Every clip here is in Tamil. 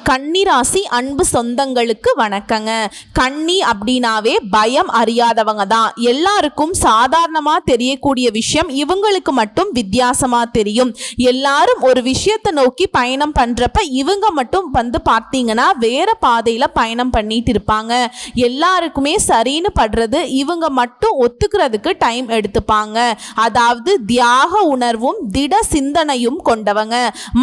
கன்னிராசி அன்பு சொந்தங்களுக்கு வணக்கங்க. கன்னி அப்படின்னாவே பயம் அறியாதவங்க தான். எல்லாருக்கும் சாதாரணமா தெரியக்கூடிய விஷயம் இவங்களுக்கு மட்டும் வித்தியாசமா தெரியும். எல்லாரும் ஒரு விஷயத்தை நோக்கி பயணம் பண்றப்ப இவங்க மட்டும் பார்த்தீங்கன்னா வேற பாதையில பயணம் பண்ணிட்டு இருப்பாங்க. எல்லாருக்குமே சரின்னு படுறது இவங்க மட்டும் ஒத்துக்கிறதுக்கு டைம் எடுத்துப்பாங்க. அதாவது தியாக உணர்வும் திட சிந்தனையும் கொண்டவங்க.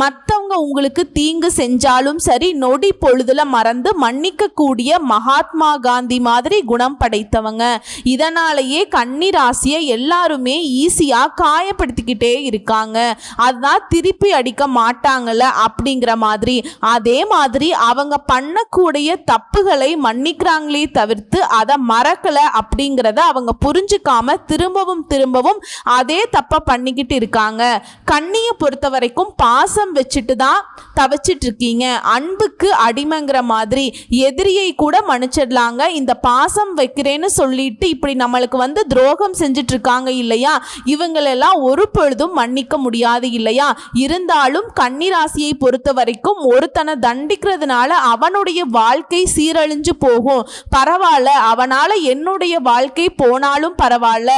மற்றவங்க உங்களுக்கு தீங்கு செஞ்சாலும் சரி நொடி பொழுதுல மறந்து மன்னிக்க கூடிய மகாத்மா காந்தி மாதிரி குணம் படைத்தவங்க. இதனாலேயே கன்னி ராசியை எல்லாருமே ஈஸியா காயப்படுத்திக்கிட்டே இருக்காங்க. அதான் திருப்பி அடிக்க மாட்டாங்கல்ல அப்படிங்கிற மாதிரி. அதே மாதிரி அவங்க பண்ணக்கூடிய தப்புகளை மன்னிக்கிறாங்களே தவிர்த்து அதை மறக்கல அப்படிங்கிறத அவங்க புரிஞ்சுக்காம திரும்பவும் திரும்பவும் அதே தப்ப பண்ணிக்கிட்டு இருக்காங்க. கன்னியை பொறுத்த வரைக்கும் பாசம் வச்சுட்டு தான் தவிச்சிட்டு இருக்கீங்க. அன்புக்கு அடிமைங்கிற மாதிரி எதிரியை கூட மன்னிச்சிடலாங்க. இந்த பாசம் வைக்கிறேன்னு சொல்லிட்டு இப்படி நம்மளுக்கு துரோகம் செஞ்சுட்டு இருக்காங்க இல்லையா, இவங்களெல்லாம் ஒரு பொழுதும் மன்னிக்க முடியாது இல்லையா. இருந்தாலும் கன்னிராசியை பொறுத்த வரைக்கும் ஒருத்தனை தண்டிக்கிறதுனால அவனுடைய வாழ்க்கை சீரழிஞ்சு போகும். பரவாயில்ல, அவனால என்னுடைய வாழ்க்கை போனாலும் பரவாயில்ல,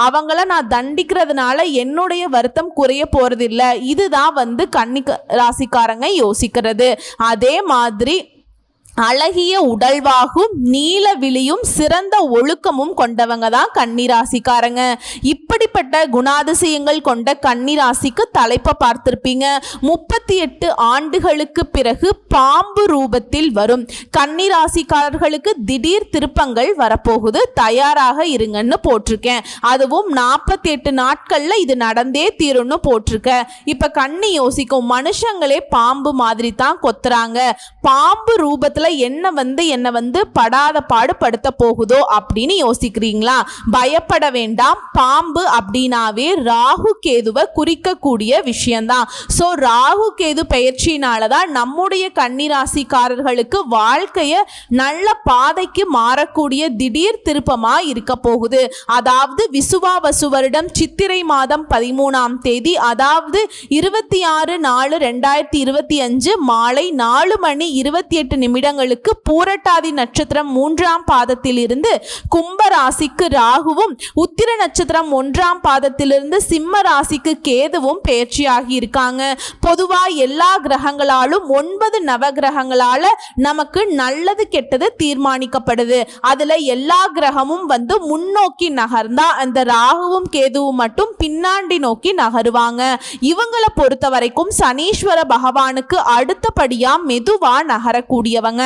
அவங்கள நான் தண்டிக்கிறதுனால என்னுடைய வருத்தம் குறைய போறதில்ல. இதுதான் கன்னி ராசிக்காரங்க யோசிக்கிறது. அதே மாதிரி அழகிய உடல்வாகும் நீல விழியும் சிறந்த ஒழுக்கமும் கொண்டவங்க தான் கன்னிராசிக்காரங்க. இப்படிப்பட்ட குணாதிசயங்கள் கொண்ட கன்னிராசிக்கு தலைப்பை பார்த்திருப்பீங்க. 38 ஆண்டுகளுக்கு பிறகு பாம்பு ரூபத்தில் வரும் கன்னிராசிக்காரர்களுக்கு திடீர் திருப்பங்கள் வரப்போகுது, தயாராக இருங்கன்னு போட்டிருக்கேன். அதுவும் 48 நாட்கள்ல இது நடந்தே தீரும்னு போட்டிருக்கேன். இப்ப கன்னி யோசிக்கும், மனுஷங்களே பாம்பு மாதிரி தான் கொத்துறாங்க, பாம்பு ரூபத்துல என்ன படாத பாடுபடுத்த போகுதோ அப்படின்னு யோசிக்கிறீங்களா? பயப்பட வேண்டாம். பாம்பு அப்படின்னாவே ராகு கேதுவை குறிக்கக்கூடிய விஷயம்தான். ஸோ ராகு கேது பயிற்சியினாலதான் நம்முடைய கன்னிராசிக்காரர்களுக்கு வாழ்க்கைய நல்ல பாதைக்கு மாறக்கூடிய திடீர் திருப்பமா இருக்க போகுது. அதாவது விசுவாவசு வருடம் சித்திரை மாதம் 13ஆம் தேதி, அதாவது 26/4/2025 மாலை 4:28 பூரட்டாதி நட்சத்திரம் 3ஆம் பாதத்தில் இருந்து கும்ப ராசிக்கு ராகுவும், உத்திர நட்சத்திரம் 1ஆம் பாதத்திலிருந்து சிம்ம ராசிக்கு கேதுவும் பெயர்ச்சியாகி இருக்காங்க. பொதுவா எல்லா கிரகங்களாலும் 9 நவ கிரகங்களால நமக்கு நல்லது கெட்டது தீர்மானிக்கப்படுது. அதுல எல்லா கிரகமும் முன்னோக்கி நகர்ந்தா அந்த ராகுவும் கேதுவும் மட்டும் பின்னாடி நோக்கி நகருவாங்க. இவங்களை பொறுத்த வரைக்கும் சனீஸ்வர பகவானுக்கு அடுத்தபடியா மெதுவா நகரக்கூடியவங்க.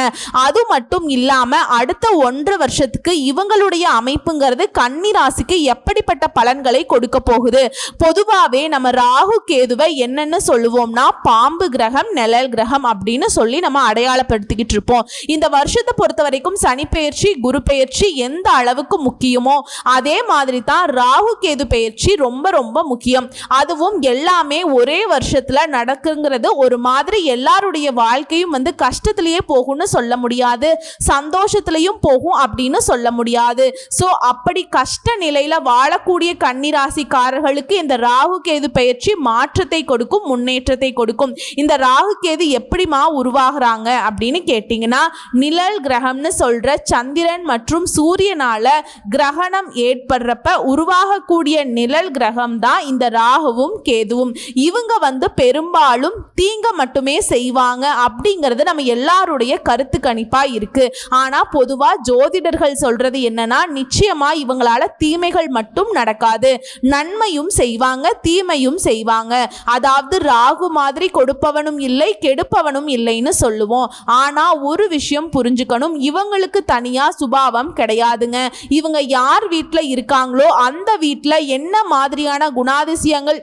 அது மட்டும் இல்லாம அடுத்த 1.5 வருஷத்துக்கு இவங்களுடைய அமைப்புங்கிறது கன்னி ராசிக்கு எப்படிப்பட்ட பலன்களை கொடுக்க போகுது? பொதுவாவே நம்ம ராகு கேதுவை என்னன்னு சொல்லுவோம்னா பாம்பு கிரகம், நிழல் கிரகம் அப்படின்னு சொல்லி நம்ம அடையாளப்படுத்திக்கிட்டு இருப்போம். இந்த வருஷத்தை பொறுத்த வரைக்கும் சனி பெயர்ச்சி, குரு பெயர்ச்சி எந்த அளவுக்கு முக்கியமோ அதே மாதிரி தான் ராகு கேது பெயர்ச்சி ரொம்ப ரொம்ப முக்கியம். அதுவும் எல்லாமே ஒரே வருஷத்துல நடக்குங்கிறது ஒரு மாதிரி எல்லாருடைய வாழ்க்கையும் கஷ்டத்திலேயே போகும்னு சொல்ல முடியாது, சந்தோஷத்திலையும் போகும் அப்படின்னு சொல்ல முடியாது. சோ அப்படி கஷ்ட நிலையில வாழக்கூடிய கன்னிராசிக்காரர்களுக்கு இந்த ராகு கேது பயிற்சி மாற்றத்தை கொடுக்கும், முன்னேற்றத்தை கொடுக்கும். இந்த ராகு கேது எப்படிமா உருவாகிறாங்க அப்படின்னு கேட்டீங்கன்னா, நிழல் கிரகம்னு சொல்ற சந்திரன் மற்றும் சூரியனால கிரகணம் ஏற்படுறப்ப உருவாகக்கூடிய நிழல் கிரகம் தான் இந்த ராகுவும் கேதுவும். இவங்க பெரும்பாலும் தீங்க மட்டுமே செய்வாங்க அப்படிங்கிறது நம்ம எல்லாருடைய கருத்து கணிப்பா இருக்கு. ஆனா பொதுவா ஜோதிடர்கள் சொல்றது என்னன்னா, நிச்சயமா இவங்களால தீமைகள் மட்டும் நடக்காது, நன்மையும் செய்வாங்க, தீமையும் செய்வாங்க. அதாவது ராகு மாதிரி கொடுப்பவனும் இல்லை, கெடுப்பவனும் இல்லைன்னு சொல்லுவோம். ஆனா ஒரு விஷயம் புரிஞ்சுக்கணும், இவங்களுக்கு தனியா சுபாவம் கிடையாதுங்க. இவங்க யார் வீட்டுல இருக்காங்களோ அந்த வீட்டுல என்ன மாதிரியான குணாதிசயங்கள்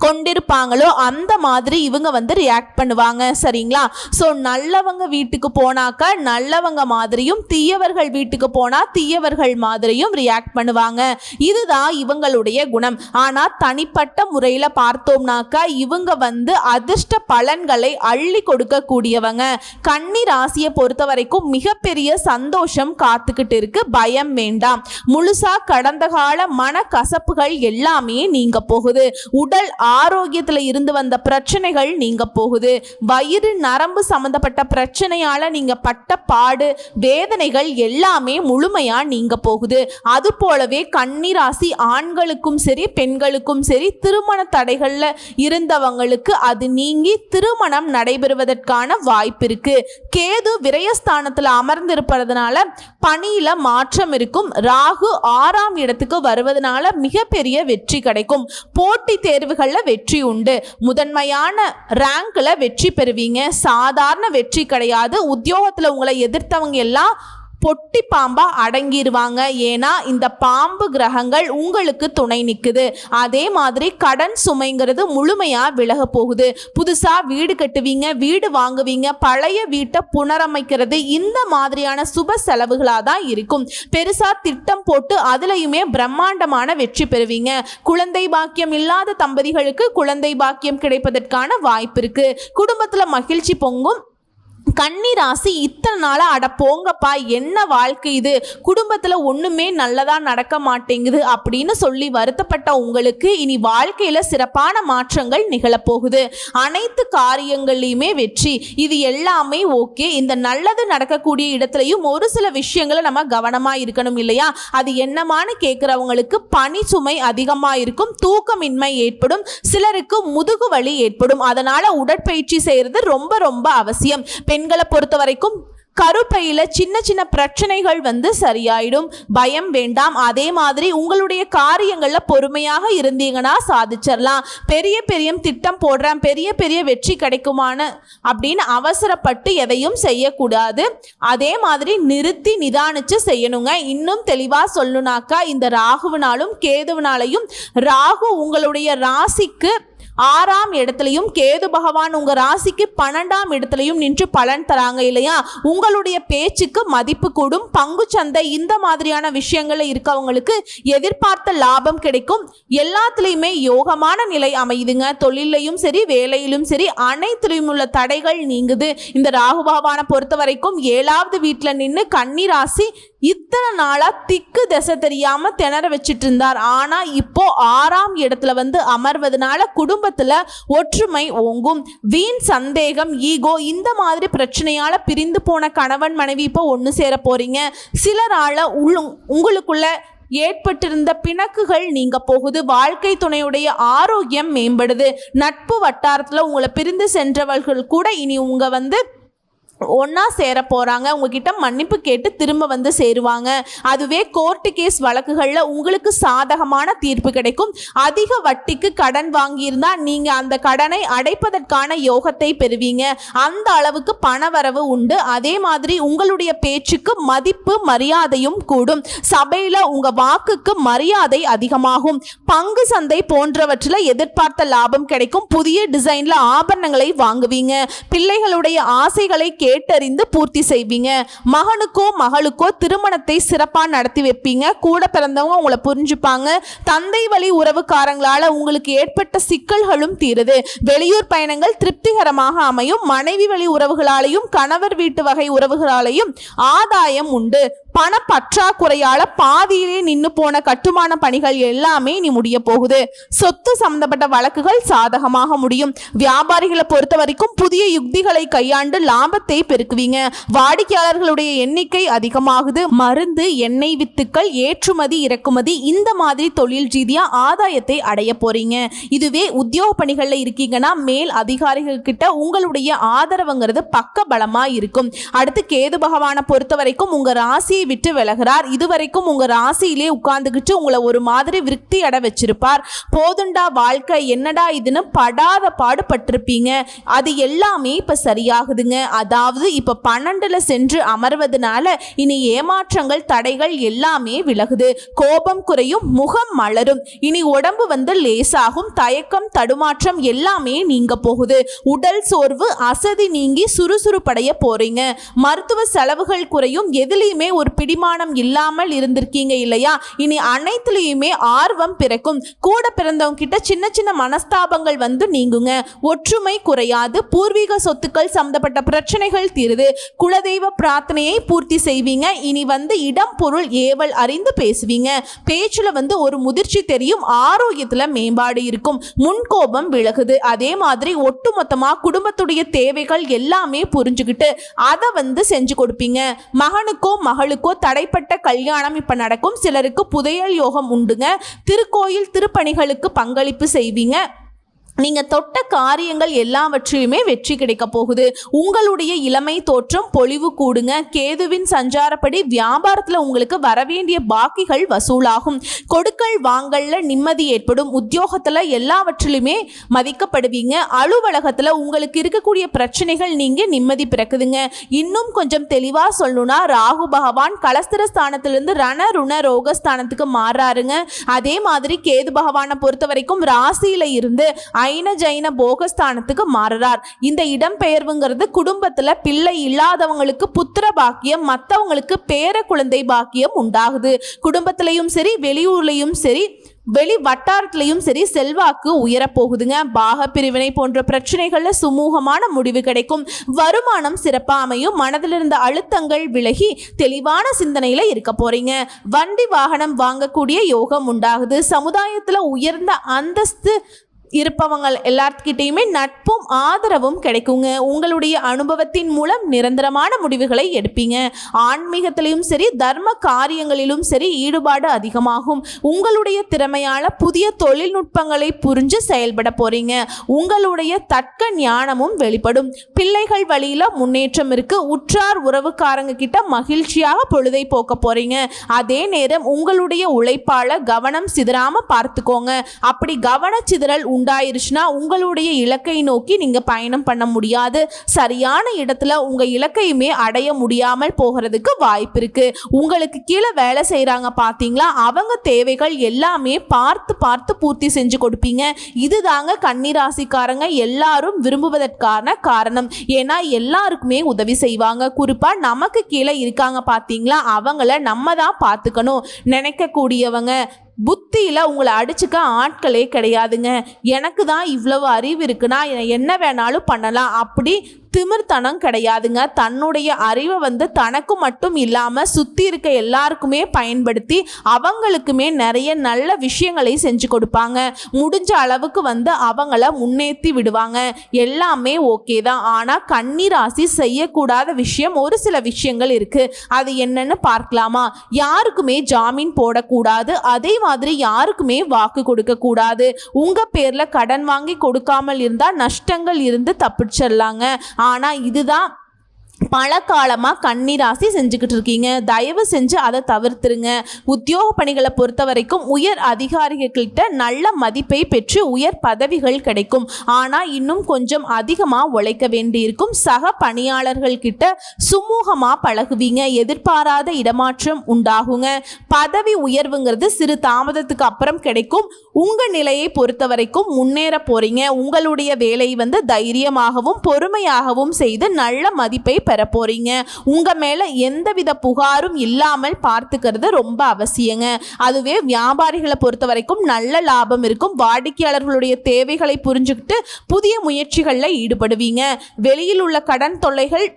கொண்டிருப்பாங்களோ அந்த மாதிரி இவங்க ரியாக்ட் பண்ணுவாங்க. சரிங்களா? ஸோ நல்லவங்க வீட்டுக்கு போனாக்க நல்லவங்க மாதிரியும், தீயவர்கள் வீட்டுக்கு போனா தீயவர்கள் மாதிரியும் ரியாக்ட் பண்ணுவாங்க. இதுதான் இவங்களுடைய குணம். ஆனா தனிப்பட்ட முறையில் பார்த்தோம்னாக்க இவங்க அதிர்ஷ்ட பலன்களை அள்ளி கொடுக்கக்கூடியவங்க. கன்னி ராசியை பொறுத்த வரைக்கும் மிகப்பெரிய சந்தோஷம் காத்துக்கிட்டு இருக்கு. பயம் வேண்டாம். முழுசா கடந்த கால மன கசப்புகள் எல்லாமே நீங்க போகுது. உடல் ஆரோக்கியத்துல இருந்து வந்த பிரச்சனைகள் நீங்க போகுது. வயிறு நரம்பு சம்பந்தப்பட்ட பிரச்சனையால நீங்க பட்ட பாடு வேதனைகள் எல்லாமே முழுமையா நீங்க போகுது. அது போலவே கன்னி ராசி ஆண்களுக்கும் சரி பெண்களுக்கும் சரி திருமண தடைகள்ல இருந்தவங்களுக்கு அது நீங்கி திருமணம் நடைபெறுவதற்கான வாய்ப்பு இருக்கு. கேது விரயஸ்தானத்துல அமர்ந்திருப்பதனால பணியில மாற்றம் இருக்கும். ராகு 6ஆம் இடத்துக்கு வருவதனால மிகப்பெரிய வெற்றி கிடைக்கும். போட்டி தேர்வுகள்ல வெற்றி உண்டு. முதன்மையான ரேங்க்ல வெற்றி பெறுவீங்க. சாதாரண வெற்றி கிடையாது. உத்தியோகத்துல உங்களை எதிர்த்தவங்க எல்லாம் பொட்டி பாம்பா அடங்கிடுவாங்க. ஏன்னா இந்த பாம்பு கிரகங்கள் உங்களுக்கு துணை நிற்குது. அதே மாதிரி கடன் சுமைங்கிறது முழுமையா விலக போகுது. புதுசா வீடு கட்டுவீங்க, வீடு வாங்குவீங்க, பழைய வீட்டை புனரமைக்கிறது, இந்த மாதிரியான சுப செலவுகளாக தான் இருக்கும். பெருசா திட்டம் போட்டு அதுலயுமே பிரம்மாண்டமான வெற்றி பெறுவீங்க. குழந்தை பாக்கியம் இல்லாத தம்பதிகளுக்கு குழந்தை பாக்கியம் கிடைப்பதற்கான வாய்ப்பு இருக்கு. குடும்பத்துல மகிழ்ச்சி பொங்கும். கன்னி ராசி இத்தனை நாளா அட போங்கப்பா என்ன வாழ்க்கை இது, குடும்பத்துல ஒண்ணுமே நல்லதா நடக்க மாட்டேங்குது அப்படின்னு சொல்லி வருத்தப்பட்ட உங்களுக்கு இனி வாழ்க்கையில சிறப்பான மாற்றங்கள் நிகழப்போகுது. அனைத்து காரியங்கள்லையுமே வெற்றி. இது எல்லாமே ஓகே. இந்த நல்லது நடக்கக்கூடிய இடத்துலையும் ஒரு சில விஷயங்களை நம்ம கவனமா இருக்கணும் இல்லையா? அது என்னமான்னு கேட்கிறவங்களுக்கு பணி சுமை அதிகமா இருக்கும். தூக்கமின்மை ஏற்படும். சிலருக்கு முதுகு வலி ஏற்படும். அதனால உடற்பயிற்சி செய்யறது ரொம்ப ரொம்ப அவசியம். பெண்களை பொறுத்த வரைக்கும் கருப்பையில சின்ன சின்ன பிரச்சனைகள் சரியாயிடும். பயம் வேண்டாம். அதே மாதிரி உங்களுடைய காரியங்கள்ல பொறுமையாக இருந்தீங்கன்னா சாதிச்சிடலாம். பெரிய பெரிய திட்டம் போடுறேன், பெரிய பெரிய வெற்றி கிடைக்குமான அப்படின்னு அவசரப்பட்டு எதையும் செய்யக்கூடாது. அதே மாதிரி நிறுத்தி நிதானிச்சு செய்யணுங்க. இன்னும் தெளிவா சொல்லணும்னாக்கா இந்த ராகுவினாலும் கேதுவினாலையும், ராகு உங்களுடைய ராசிக்கு 6ஆம் இடத்துலையும் கேது பகவான் உங்க ராசிக்கு 12ஆம் இடத்துலையும் நின்று பலன் தராங்க இல்லையா? உங்களுடைய பேச்சுக்கு மதிப்பு கூடும். பங்கு சந்தை இந்த மாதிரியான விஷயங்கள்ல இருக்கவங்களுக்கு எதிர்பார்த்த லாபம் கிடைக்கும். எல்லாத்துலேயுமே யோகமான நிலை அமையுதுங்க. தொழிலையும் சரி வேலையிலும் சரி அனைத்திலும் உள்ள தடைகள் நீங்குது. இந்த ராகு பகவானை பொறுத்த வரைக்கும் 7ஆவது வீட்டில் நின்று கன்னி ராசி இத்தனை நாளா திக்கு திசை தெரியாம திணற வச்சிட்டு இருந்தார். ஆனா இப்போ 6ஆம் இடத்துல அமர்வதனால குடும்பத்துல ஒற்றுமை ஓங்கும். வீண் சந்தேகம், ஈகோ இந்த மாதிரி பிரச்சனையால பிரிந்து போன கணவன் மனைவி இப்போ ஒன்று சேர போறீங்க. சிலரால உங்களுக்குள்ள ஏற்பட்டிருந்த பிணக்குகள் நீங்க போகுது. வாழ்க்கை துணையுடைய ஆரோக்கியம் மேம்படுது. நட்பு வட்டாரத்துல உங்களை பிரிந்து சென்றவர்கள் கூட இனி உங்க ஒன்னா சேர போறாங்க. உங்ககிட்ட மன்னிப்பு கேட்டு திரும்ப சேருவாங்க. அதுவே கோர்ட்டு கேஸ் வழக்குகள்ல உங்களுக்கு சாதகமான தீர்ப்பு கிடைக்கும். அதிக வட்டிக்கு கடன் வாங்கியிருந்தா நீங்க அந்த கடனை அடைப்பதற்கான யோகத்தை பெறுவீங்க. அந்த அளவுக்கு பணவரவு உண்டு. அதே மாதிரி உங்களுடைய பேச்சுக்கு மதிப்பு மரியாதையும் கூடும். சபையில உங்க வாக்குக்கு மரியாதை அதிகமாகும். பங்கு சந்தை போன்றவற்றில் எதிர்பார்த்த லாபம் கிடைக்கும். புதிய டிசைன்ல ஆபரணங்களை வாங்குவீங்க. பிள்ளைகளுடைய ஆசைகளை கேட்டறிந்து பூர்த்தி செய்வீங்க. மகனுக்கோ மகளுக்கோ திருமணத்தை சிறப்பாக நடத்தி வைப்பீங்க. கூட பிறந்தவங்க உங்களை புரிஞ்சுப்பாங்க. தந்தை வழி உறவுக்காரங்களால உங்களுக்கு ஏற்பட்ட சிக்கல்களும் தீருது. வெளியூர் பயணங்கள் திருப்திகரமாக அமையும். மனைவி வழி உறவுகளாலையும் கணவர் வீட்டு வகை உறவுகளாலையும் ஆதாயம் உண்டு. பண பற்றாக்குறையால பாதியிலே நின்று போன கட்டுமான பணிகள் எல்லாமே நீ முடிய போகுது. சொத்து சம்பந்தப்பட்ட வழக்குகள் சாதகமாக முடியும். வியாபாரிகளை பொறுத்த வரைக்கும் புதிய யுக்திகளை கையாண்டு லாபத்தை பெருக்குவீங்க. வாடிக்கையாளர்களுடைய எண்ணிக்கை அதிகமாகுது. மருந்து, எண்ணெய் வித்துக்கள், ஏற்றுமதி இறக்குமதி இந்த மாதிரி தொழில் ரீதியா ஆதாயத்தை அடைய போறீங்க. இதுவே உத்தியோக பணிகள்ல இருக்கீங்கன்னா மேல் அதிகாரிகள் கிட்ட உங்களுடைய ஆதரவுங்கிறது பக்க பலமா இருக்கும். அடுத்து கேது பகவானை பொறுத்த வரைக்கும் உங்க ராசியை விட்டு விலகிறார். இதுவரைக்கும் உங்க ராசியிலே உட்கார்ந்துகிட்டு உங்களை ஒரு மாதிரி விருத்தி அட வச்சிருப்பார். போதுண்டா வாழ்க்கை, என்னடா இதுன்னு படாத பாடுபட்டிருப்பீங்க. அது எல்லாமே இப்ப சரியாகுதுங்க. அதாவது இப்ப 12ல சென்று அமர்வதனால இனி ஏமாற்றங்கள் தடைகள் எல்லாமே விலகுது. கோபம் குறையும், முகம் மலரும். இனி உடம்பு லேசாகும். தயக்கம் தடுமாற்றம் எல்லாமே நீங்க போகுது. உடல் சோர்வு அசதி நீங்கி சுறுசுறுப்படைய போறீங்க. மருத்துவ செலவுகள் குறையும். எதிலையுமே ஒரு பிடிமானம் இல்லாமல் இருந்திருக்கீங்க இல்லையா? இனி அனைத்துலயுமே ஆர்வம் பிறக்கும். கூட பிறந்தவங்க கிட்ட சின்ன சின்ன மனஸ்தாபங்கள் வந்து நீங்குங்க. ஒற்றுமை குறையாது. பூர்வீக சொத்துக்கள் சம்பந்தப்பட்ட பிரச்சனைகள் தீருது. குலதெய்வ பிரார்த்தனையை பூர்த்தி செய்வீங்க. இனி வந்து இடம் பொருள் ஏவல் அறிந்து பேசுவீங்க. பேச்சுல வந்து ஒரு முதிர்ச்சி தெரியும். ஆரோக்கியத்துல மேம்பாடு இருக்கும். முன்கோபம் விலகுது. அதே மாதிரி ஒட்டுமொத்தமா குடும்பத்துடைய தேவைகள் எல்லாமே புரிஞ்சுக்கிட்டு அதை வந்து செஞ்சு கொடுப்பீங்க. மகனுக்கோ மகளுக்கோ தடைப்பட்ட கல்யாணம் இப்ப நடக்கும். சிலருக்கு புதையல் யோகம் உண்டுங்க. திருக்கோயில் திருப்பணிகளுக்கு பங்களிப்பு செய்வீங்க. நீங்க தொட்ட காரியங்கள் எல்லாவற்றிலுமே வெற்றி கிடைக்க போகுது. உங்களுடைய இளமை தோற்றம் பொலிவு கூடுங்க. கேதுவின் சஞ்சாரப்படி வியாபாரத்துல உங்களுக்கு வரவேண்டிய பாக்கிகள் வசூலாகும். கொடுக்கல் வாங்கல்ல நிம்மதி ஏற்படும். உத்தியோகத்துல எல்லாவற்றிலுமே மதிக்கப்படுவீங்க. அலுவலகத்துல உங்களுக்கு இருக்கக்கூடிய பிரச்சனைகள் நீங்க நிம்மதி பிறக்குதுங்க. இன்னும் கொஞ்சம் தெளிவா சொல்லணும்னா ராகு பகவான் கலஸ்திர ஸ்தானத்திலிருந்து ரண ருண ரோகஸ்தானத்துக்கு மாறாருங்க. அதே மாதிரி கேது பகவானை பொறுத்த வரைக்கும் ராசியில இருந்து ஐன ஜைன போகஸ்தானத்துக்கு மாறுறார். இந்த இடம்பெயர்வுங்கிறது குடும்பத்துல பிள்ளை இல்லாதவங்களுக்கு புத்திர பாக்கியம், மற்றவங்களுக்கு பேர குழந்தை பாக்கியம் உண்டாகுது. குடும்பத்திலையும் சரி வெளியூர்லையும் சரி வெளி வட்டாரத்திலையும் சரி செல்வாக்கு உயரப்போகுதுங்க. பாக பிரிவினை போன்ற பிரச்சனைகள்ல சுமூகமான முடிவு கிடைக்கும். வருமானம் சிறப்பா அமையும். மனதில் இருந்த அழுத்தங்கள் விலகி தெளிவான சிந்தனையில இருக்க போறீங்க. வண்டி வாகனம் வாங்கக்கூடிய யோகம் உண்டாகுது. சமுதாயத்துல உயர்ந்த அந்தஸ்து இருப்பவங்க எல்லார்கிட்டையுமே நட்பும் ஆதரவும் கிடைக்குங்க. உங்களுடைய அனுபவத்தின் மூலம் நிரந்தரமான முடிவுகளை எடுப்பீங்க. ஆன்மீகத்திலும் சரி தர்ம காரியங்களிலும் சரி ஈடுபாடு அதிகமாகும். உங்களுடைய திறமையால புதிய தொழில்நுட்பங்களை புரிஞ்சு செயல்பட போறீங்க. உங்களுடைய தர்க்க ஞானமும் வெளிப்படும். பிள்ளைகள் வழியில முன்னேற்றம் இருக்கு. உற்றார் உறவுக்காரங்க கிட்ட மகிழ்ச்சியாக பொழுதை போக்க போறீங்க. அதே நேரம் உங்களுடைய உழைப்பால கவனம் சிதறாம பார்த்துக்கோங்க. அப்படி கவனச்சிதறல் உண்டாயிருச்சுன்னா உங்களுடைய இலக்கை நோக்கி நீங்க பயணம் பண்ண முடியாது. சரியான இடத்துல உங்க இலக்கையுமே அடைய முடியாமல் போகிறதுக்கு வாய்ப்பு இருக்கு. உங்களுக்கு கீழே வேலை செய்யறாங்க பாத்தீங்களா, அவங்க தேவைகள் எல்லாமே பார்த்து பார்த்து பூர்த்தி செஞ்சு கொடுப்பீங்க. இதுதாங்க கன்னிராசிக்காரங்க எல்லாரும் விரும்புவதற்கான காரணம். ஏன்னா எல்லாருக்குமே உதவி செய்வாங்க. குறிப்பா நமக்கு கீழே இருக்காங்க பாத்தீங்களா, அவங்கள நம்ம தான் பார்த்துக்கணும் நினைக்கக்கூடியவங்க. புத்தியில உங்களை அடிச்சுக்க ஆட்களே கிடையாதுங்க. எனக்கு தான் இவ்வளவு அறிவு இருக்குன்னா என்ன வேணாலும் பண்ணலாம் அப்படி திமிர்த்தனம் கிடையாதுங்க. தன்னுடைய அறிவை வந்து தனக்கு மட்டும் இல்லாமல் சுற்றி இருக்க எல்லாருக்குமே பயன்படுத்தி அவங்களுக்குமே நிறைய நல்ல விஷயங்களை செஞ்சு கொடுப்பாங்க. முடிஞ்ச அளவுக்கு வந்து அவங்கள முன்னேற்றி விடுவாங்க. எல்லாமே ஓகே தான். ஆனால் கன்னிராசி செய்யக்கூடாத விஷயம் ஒரு சில விஷயங்கள் இருக்குது. அது என்னன்னு பார்க்கலாமா? யாருக்குமே ஜாமீன் போடக்கூடாது. அதே மாதிரி யாருக்குமே வாக்கு கொடுக்கக்கூடாது. உங்கள் பேரில் கடன் வாங்கி கொடுக்காமல் இருந்தால் நஷ்டங்கள் இருந்து தப்பிச்சிடலாங்க. ஆனால் இதுதான் பல காலமாக கன்னிராசி செஞ்சுக்கிட்டு இருக்கீங்க. தயவு செஞ்சு அதை தவிர்த்துருங்க. உத்தியோக பணிகளை பொறுத்த வரைக்கும் உயர் அதிகாரிகள்கிட்ட நல்ல மதிப்பை பெற்று உயர் பதவிகள் கிடைக்கும். ஆனால் இன்னும் கொஞ்சம் அதிகமாக உழைக்க வேண்டியிருக்கும். சக பணியாளர்கள்கிட்ட சுமூகமாக பழகுவீங்க. எதிர்பாராத இடமாற்றம் உண்டாகுங்க. பதவி உயர்வுங்கிறது சிறு தாமதத்துக்கு அப்புறம் கிடைக்கும். உங்கள் நிலையை பொறுத்த வரைக்கும் முன்னேற போறீங்க. உங்களுடைய வேலை வந்து தைரியமாகவும் பொறுமையாகவும் செய்து நல்ல மதிப்பை பெற போறீங்க. உங்க மேல எந்தவித புகாரும் இல்லாமல் பார்த்துக்கிறது ரொம்ப அவசியங்க. அதுவே வியாபாரிகளை பொறுத்த வரைக்கும் நல்ல லாபம் இருக்கும். வாடிக்கையாளர்களுடைய தேவைகளை புரிஞ்சுக்கிட்டு புதிய முயற்சிகளில் ஈடுபடுவீங்க. வெளியில் உள்ள கடன் தொல்லைகள்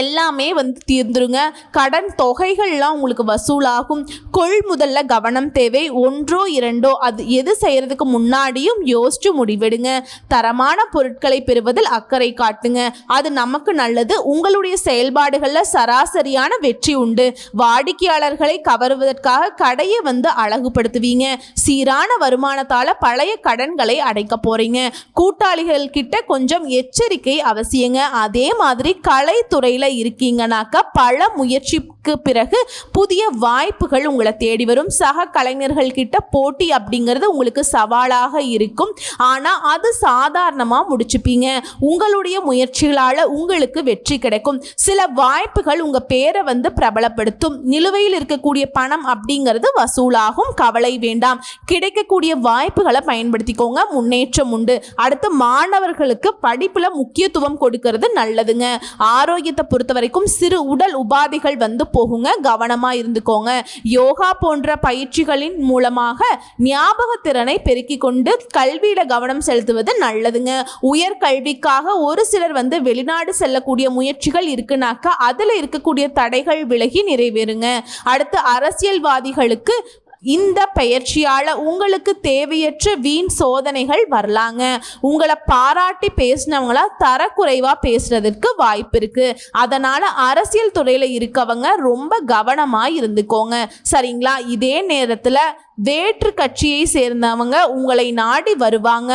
எல்லாமே வந்து தீர்ந்துருங்க. கடன் தொகைகள்லாம் உங்களுக்கு வசூலாகும். கொள்முதல்ல கவனம் தேவை. ஒன்றோ இரண்டோ அது எது செய்யறதுக்கு முன்னாடியும் யோசிச்சு முடிவெடுங்க. தரமான பொருட்களை பெறுவதில் அக்கறை காட்டுங்க. அது நமக்கு நல்லது. உங்களுடைய செயல்பாடுகளில் சராசரியான வெற்றி உண்டு. வாடிக்கையாளர்களை கவருவதற்காக கடையை வந்து அழகுபடுத்துவீங்க. சீரான வருமானத்தால பழைய கடன்களை அடைக்க போறீங்க. கூட்டாளிகள் கிட்ட கொஞ்சம் எச்சரிக்கை அவசியங்க. அதே மாதிரி கலைத்துறை இருக்கீங்கனாக்கா பல முயற்சிக்கு பிறகு புதிய வாய்ப்புகள் உங்களை தேடி வரும். சக கலைஞர்கள் கிட்ட போட்டி அப்படிங்கிறது உங்களுக்கு சவாலாக இருக்கும். ஆனா அது சாதாரணமா முடிச்சுப்பீங்க. உங்களுடைய முயற்சிகளால உங்களுக்கு வெற்றி கிடைக்கும். சில வாய்ப்புகள் உங்க பேரை வந்து பிரபலப்படுத்தும். நிலுவையில் இருக்கக்கூடிய பணம் அப்படிங்கிறது வசூலாகும். கவலை வேண்டாம். கிடைக்கக்கூடிய வாய்ப்புகளை பயன்படுத்திக்கோங்க. முன்னேற்றம் உண்டு. அடுத்து மாணவர்களுக்கு படிப்புல முக்கியத்துவம் கொடுக்கிறது நல்லதுங்க. ஆரோக்கியத்தை பொறுத்த வரைக்கும் சிறு உடல் உபாதைகள் வந்து போகுங்க, கவனமா இருந்துக்கோங்க. யோகா போன்ற பயிற்சிகளின் மூலமாக ஞாபக திறனை பெருக்கிக் கொண்டு கல்வியில கவனம் செலுத்துவது நல்லதுங்க. உயர்கல்விக்காக ஒரு சிலர் வெளிநாடு செல்லக்கூடிய முயற்சிகள் இருக்குனாக்கா அதுல இருக்கக்கூடிய தடைகள் விலகி நிறைவேறுங்க. அடுத்து அரசியல்வாதிகளுக்கு இந்த பயிற்சியால் உங்களுக்கு தேவையற்ற வீண் சோதனைகள் வரலாங்க. உங்களை பாராட்டி பேசினவங்களா தரக்குறைவாக பேசுறதுக்கு வாய்ப்பு இருக்கு. அதனால் அரசியல் துறையில் இருக்கவங்க ரொம்ப கவனமாக இருந்துக்கோங்க, சரிங்களா? இதே நேரத்தில் வேற்று கட்சியை சேர்ந்தவங்க உங்களை நாடி வருவாங்க.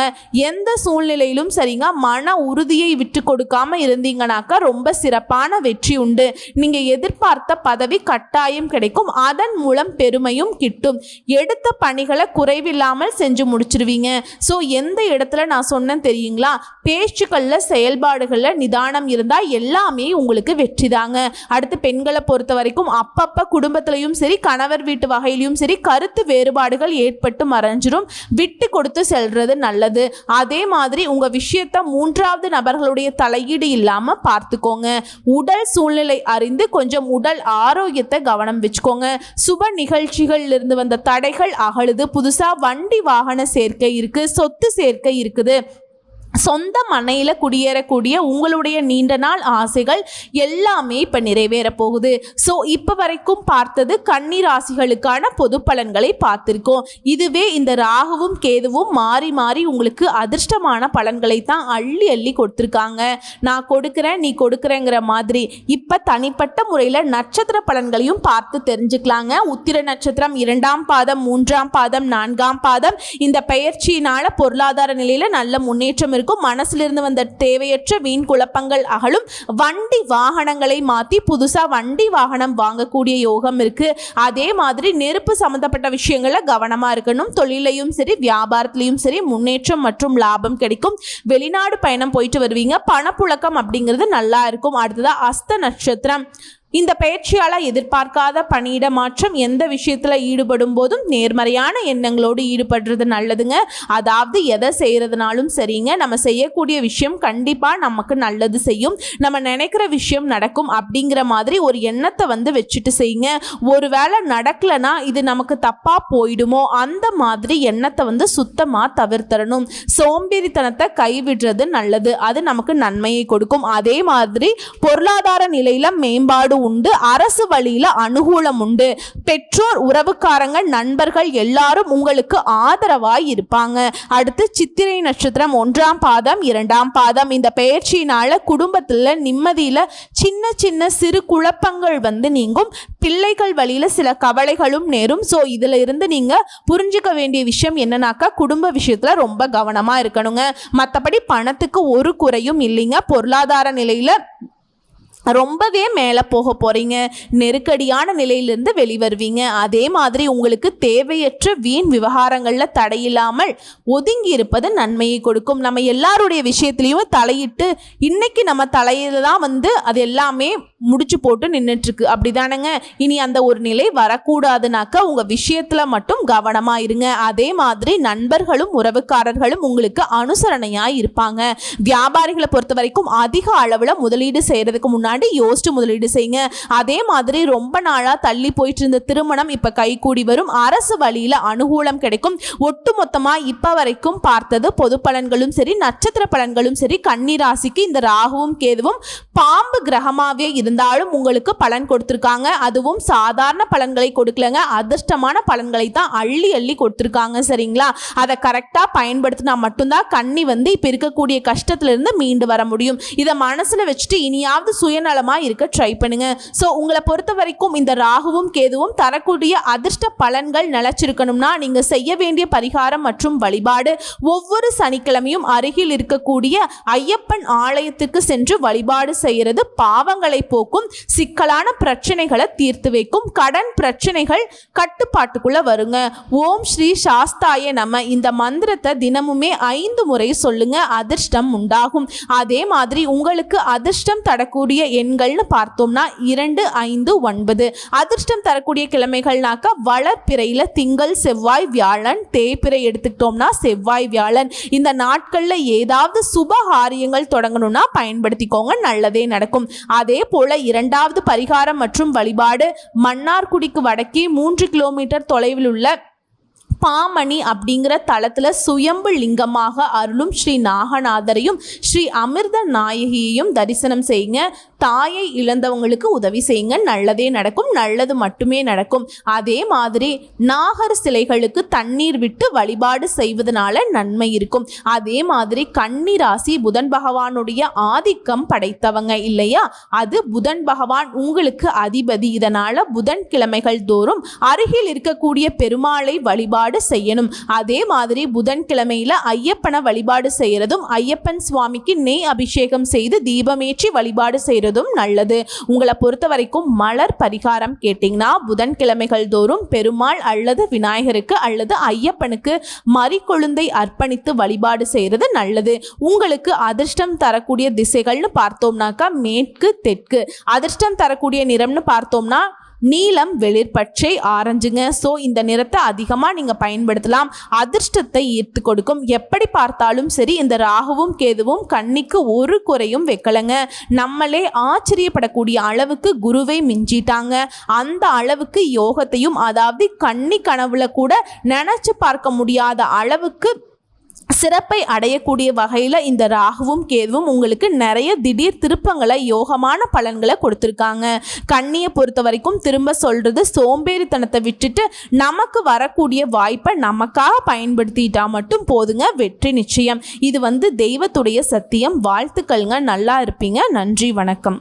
எந்த சூழ்நிலையிலும் சரிங்க, மன உறுதியை விட்டு கொடுக்காம இருந்தீங்கனாக்கா ரொம்ப சிறப்பான வெற்றி உண்டு. நீங்கள் எதிர்பார்த்த பதவி கட்டாயம் கிடைக்கும். அதன் மூலம் பெருமையும் கிட்டும். எடுத்த பணிகளை குறைவில்லாமல் செஞ்சு முடிச்சிருவீங்க. ஸோ எந்த இடத்துல நான் சொன்னேன் தெரியுங்களா? பேச்சுக்களில் செயல்பாடுகளில் நிதானம் இருந்தால் எல்லாமே உங்களுக்கு வெற்றி தாங்க. அடுத்து பெண்களை பொறுத்த வரைக்கும் அப்பப்போ குடும்பத்திலையும் சரி கணவர் வீட்டு வகையிலையும் சரி கருத்து வேறுபாடுகள் ஏற்பட்டு மறைஞ்சிரும். விட்டு கொடுத்து செல்றது நல்லது. அதே மாதிரி உங்க விஷயத்தை மூன்றாவது நபர்களுடைய தலையீடு இல்லாம பார்த்துக்கோங்க. உடல் சூழ்நிலை அறிந்து கொஞ்சம் உடல் ஆரோக்கியத்தை கவனம் வச்சுக்கோங்க. சுப நிகழ்ச்சிகள்ல இருந்து வந்த தடைகள் அகழுது. புதுசா வண்டி வாகன சேர்க்கை இருக்கு, சொத்து சேர்க்கை இருக்குது. சொந்த மனையில் குடியேறக்கூடிய உங்களுடைய நீண்ட நாள் ஆசைகள் எல்லாமே இப்போ நிறைவேற போகுது. ஸோ இப்போ வரைக்கும் பார்த்தது கன்னி ராசிகளுக்கான பொது பலன்களை பார்த்துருக்கோம். இதுவே இந்த ராகுவும் கேதுவும் மாறி மாறி உங்களுக்கு அதிர்ஷ்டமான பலன்களை தான் அள்ளி அள்ளி கொடுத்துருக்காங்க. நான் கொடுக்குறேன் நீ கொடுக்குறேங்கிற மாதிரி. இப்போ தனிப்பட்ட முறையில் நட்சத்திர பலன்களையும் பார்த்து தெரிஞ்சுக்கலாங்க. உத்திர நட்சத்திரம் 2ஆம் பாதம் 3ஆம் பாதம் 4ஆம் பாதம் இந்த பெயர்ச்சியினால பொருளாதார நிலையில் நல்ல முன்னேற்றம் இருக்கும். மனசிலிருந்து வந்த தேவையற்ற வீண் குழப்பங்கள் அகலும். வண்டி வாகனங்களை மாற்றி புதுசா வண்டி வாகனம் வாங்கக்கூடிய யோகம் இருக்கு. அதே மாதிரி நெருப்பு சம்பந்தப்பட்ட விஷயங்கள கவனமா இருக்கணும். தொழிலையும் சரி வியாபாரத்திலையும் சரி முன்னேற்றம் மற்றும் லாபம் கிடைக்கும். வெளிநாடு பயணம் போயிட்டு வருவீங்க. பணப்புழக்கம் அப்படிங்கிறது நல்லா இருக்கும். அடுத்ததா அஸ்த நட்சத்திரம். இந்த பயிற்சியால் எதிர்பார்க்காத பணியிட மாற்றம். எந்த விஷயத்தில் ஈடுபடும் போதும் நேர்மறையான எண்ணங்களோடு ஈடுபடுறது நல்லதுங்க. அதாவது எதை செய்கிறதுனாலும் சரிங்க, நம்ம செய்யக்கூடிய விஷயம் கண்டிப்பாக நமக்கு நல்லது செய்யும், நம்ம நினைக்கிற விஷயம் நடக்கும் அப்படிங்கிற மாதிரி ஒரு எண்ணத்தை வச்சுட்டு செய்யுங்க. ஒரு வேளை நடக்கலைன்னா இது நமக்கு தப்பாக போயிடுமோ அந்த மாதிரி எண்ணத்தை சுத்தமாக தவிர்த்தரணும். சோம்பேறித்தனத்தை கைவிடுறது நல்லது, அது நமக்கு நன்மையை கொடுக்கும். அதே மாதிரி பொருளாதார நிலையில் மேம்பாடு உண்டு. அரசு வழியில அனுகூலம் உண்டு. பெற்றோர் உறவுக்காரங்க நண்பர்கள் எல்லாரும் உங்களுக்கு ஆதரவாய் இருப்பாங்க. அடுத்து சித்திரை நட்சத்திரம் 1ஆம் பாதம் 2ஆம் பாதம் இந்த பெயர்ச்சியினால குடும்பத்துல நிம்மதியில சின்ன சின்ன சிறு குழப்பங்கள் நீங்கும். பிள்ளைகள் வழியில சில கவலைகளும் நேரும். ஸோ இதுல இருந்து நீங்க புரிஞ்சுக்க வேண்டிய விஷயம் என்னன்னாக்கா குடும்ப விஷயத்துல ரொம்ப கவனமா இருக்கணுங்க. மற்றபடி பணத்துக்கு ஒரு குறையும் இல்லைங்க. பொருளாதார நிலையில ரொம்பவே மேலே போக போகிறீங்க. நெருக்கடியான நிலையிலிருந்து வெளிவருவீங்க. அதே மாதிரி உங்களுக்கு தேவையற்ற வீண் விவகாரங்களில் தடையில்லாமல் ஒதுங்கி இருப்பது நன்மையை கொடுக்கும். நம்ம எல்லாருடைய விஷயத்துலையும் தலையிட்டு இன்னைக்கு நம்ம தலையில தான் அது எல்லாமே முடிச்சு போட்டு நின்றுட்டுருக்கு, அப்படி தானேங்க? இனி அந்த ஒரு நிலை வரக்கூடாதுனாக்கா உங்கள் விஷயத்தில் மட்டும் கவனமாக இருங்க. அதே மாதிரி நண்பர்களும் உறவுக்காரர்களும் உங்களுக்கு அனுசரணையாக இருப்பாங்க. வியாபாரிகளை பொறுத்த வரைக்கும் அதிக அளவில் முதலீடு செய்கிறதுக்கு முன்னாடி யோசிச்சு முதலீடு செய்யுங்க. அதே மாதிரி ரொம்ப நாளா தள்ளி போயிட்டு இருந்த திருமணம் இப்ப கைகூடி வரும். அரசு வழியில அனுகூலம் கிடைக்கும். ஒட்டுமொத்தமா இப்ப வரைக்கும் பார்த்தது பொது பலன்களும் சரி நட்சத்திர பலன்களும் சரி கன்னி ராசிக்கு இந்த ராகுவும் கேதுவும் பாம்பு கிரகமாவே இருந்தாலும் உங்களுக்கு பலன் கொடுத்திருக்காங்க. அதுவும் சாதாரண பலன்களை கொடுக்கலங்க, அதிர்ஷ்டமான பலன்களை தான் அள்ளி அள்ளி கொடுத்திருக்காங்க, சரிங்களா? அதை கரெக்டா பயன்படுத்தினா மட்டும்தான் கன்னி இப்ப இருக்கக்கூடிய கஷ்டத்துல இருந்து மீண்டு வர முடியும். இதை மனசுல வச்சுட்டு இனியாவது சுயநலமா இருக்க ட்ரை பண்ணுங்க. ஸோ உங்களை பொறுத்த வரைக்கும் இந்த ராகுவும் கேதுவும் தரக்கூடிய அதிர்ஷ்ட பலன்கள் நிலைச்சிருக்கணும்னா நீங்க செய்ய வேண்டிய பரிகாரம் மற்றும் வழிபாடு ஒவ்வொரு சனிக்கிழமையும் அருகில் இருக்கக்கூடிய ஐயப்பன் ஆலயத்துக்கு சென்று வழிபாடு செய்யறது பாவங்களை போக்கும், சிக்கலான பிரச்சனைகளை தீர்த்து வைக்கும், கடன் பிரச்சனைகள் கட்டுப்பாட்டுக்குள்ள வருங்க. ஓம் ஸ்ரீ சாஸ்தாய நம இந்த மந்திரத்தை தினமுமே 5 முறை சொல்லுங்க, அதிர்ஷ்டம் உண்டாகும். அதே மாதிரி உங்களுக்கு அதிர்ஷ்டம் தரக்கூடிய எண்கள்னு பார்த்தோம்னா 2, 5, 9. அதிர்ஷ்டம் தரக்கூடிய கிழமைகள்னாக்கா வளர்பிறையில திங்கள், செவ்வாய், வியாழன். தேய்பிறை எடுத்துக்கிட்டோம்னா செவ்வாய், வியாழன். இந்த நாட்கள்ல ஏதாவது சுப காரியங்கள் தொடங்கணும்னா பயன்படுத்திக்கோங்க, நல்லதே நடக்கும். அதே போல இரண்டாவது பரிகாரம் மற்றும் வழிபாடு, மன்னார்குடிக்கு வடக்கே 3 கிலோமீட்டர் தொலைவில் உள்ள பாமணி அப்படிங்கிற தளத்துல சுயம்பு லிங்கமாக அருளும் ஸ்ரீ நாகநாதரையும் ஸ்ரீ அமிர்த நாயகியையும் தரிசனம் செய்யுங்க. தாயை இழந்தவங்களுக்கு உதவி செய்யுங்க, நல்லதே நடக்கும், நல்லது மட்டுமே நடக்கும். அதே மாதிரி நாகர் சிலைகளுக்கு தண்ணீர் விட்டு வழிபாடு செய்வதனால நன்மை இருக்கும். அதே மாதிரி கன்னி ராசி புதன் பகவானுடைய ஆதிக்கம் படைத்தவங்க இல்லையா, அது புதன் பகவான் உங்களுக்கு அதிபதி. இதனால புதன்கிழமைகள் தோறும் அருகில் இருக்கக்கூடிய பெருமாளை வழிபாடு செய்யணும். அதே மாதிரி புதன்கிழமையில ஐயப்பனை வழிபாடு செய்யறதும், ஐயப்பன் சுவாமிக்கு நெய் அபிஷேகம் செய்து தீபமேற்றி வழிபாடு செய்யறதும் நல்லது. உங்களை பொறுத்த வரைக்கும் மலர் பரிகாரம் கேட்டீங்கன்னா புதன்கிழமைகள் தோறும் பெருமாள் அல்லது விநாயகருக்கு அல்லது ஐயப்பனுக்கு மரிக்கொழுந்தை அர்ப்பணித்து வழிபாடு செய்யறது நல்லது. உங்களுக்கு அதிர்ஷ்டம் தரக்கூடிய திசைகள்னு பார்த்தோம்னாக்கா மேற்கு, தெற்கு. அதிர்ஷ்டம் தரக்கூடிய நிறம்னு பார்த்தோம்னா நீலம், வெளிர் பச்சை, ஆரஞ்சுங்க. ஸோ இந்த நிறத்தை அதிகமாக நீங்கள் பயன்படுத்தலாம், அதிர்ஷ்டத்தை ஈர்த்து கொடுக்கும். எப்படி பார்த்தாலும் சரி, இந்த ராகுவும் கேதுவும் கன்னிக்கு ஒரு குறையும் வைக்கலைங்க. நம்மளே ஆச்சரியப்படக்கூடிய அளவுக்கு குருவை மிஞ்சிட்டாங்க. அந்த அளவுக்கு யோகத்தையும், அதாவது கன்னி கனவுல கூட நினைச்சு பார்க்க முடியாத அளவுக்கு சிறப்பை அடையக்கூடிய வகையில் இந்த ராகுவும் கேதுவும் உங்களுக்கு நிறைய திடீர் திருப்பங்களை, யோகமான பலன்களை கொடுத்துருக்காங்க. கன்னியை பொறுத்த வரைக்கும் திரும்ப சொல்றது, சோம்பேறித்தனத்தை விட்டுட்டு நமக்கு வரக்கூடிய வாய்ப்பை நமக்காக பயன்படுத்திட்டா மட்டும் போதுங்க, வெற்றி நிச்சயம். இது தெய்வத்துடைய சத்தியம். வாழ்த்துக்கள்ங்க, நல்லா இருப்பீங்க. நன்றி, வணக்கம்.